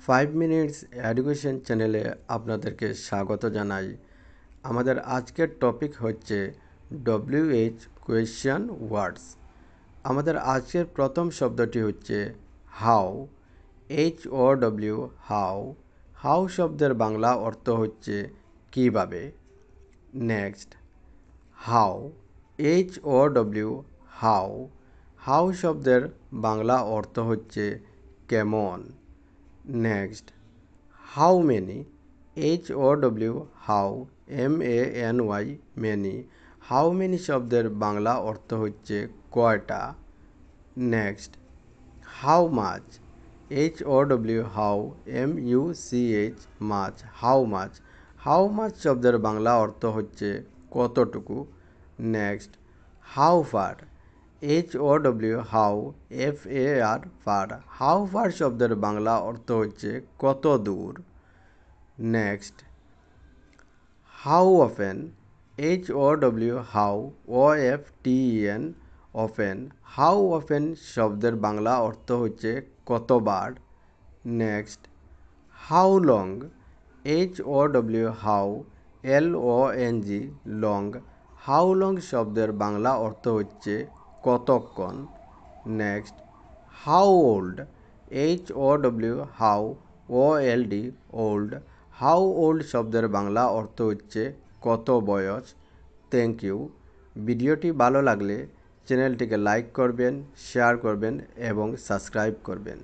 5 minutes education চ্যানেলে আপনাদেরকে স্বাগত জানাই। আমাদের আজকের টপিক হচ্ছে WH কোয়েশ্চন ওয়ার্ডস। আমাদের আজকের প্রথম শব্দটি হচ্ছে হাউ। HOW how. হাউ শব্দের বাংলা অর্থ হচ্ছে কিভাবে। Next, how. HOW how. How শব্দের বাংলা অর্থ হচ্ছে কেমন। Next, how many. HOW how. MANY many. How many শব্দের বাংলা অর্থ হচ্ছে কয়টা। Next, how much. HOW how. MUCH much. How much. How much শব্দের বাংলা অর্থ হচ্ছে কতটুকু। Next, how far. HOW how. FAR far. How far শব্দের বাংলা অর্থ হচ্ছে কত দূর। Next, how often. HOW how. OFTEN often. How often শব্দের বাংলা অর্থ হচ্ছে কতবার। Next, how long. HOW how. LONG long. How long শব্দের বাংলা অর্থ হচ্ছে কতক্ষণ। Next, how old. HOW how. OLD old. How old শব্দের বাংলা অর্থ হচ্ছে কত বয়স। Thank you. ভিডিওটি ভালো লাগলে চ্যানেলটিকে লাইক করবেন, শেয়ার করবেন এবং সাবস্ক্রাইব করবেন।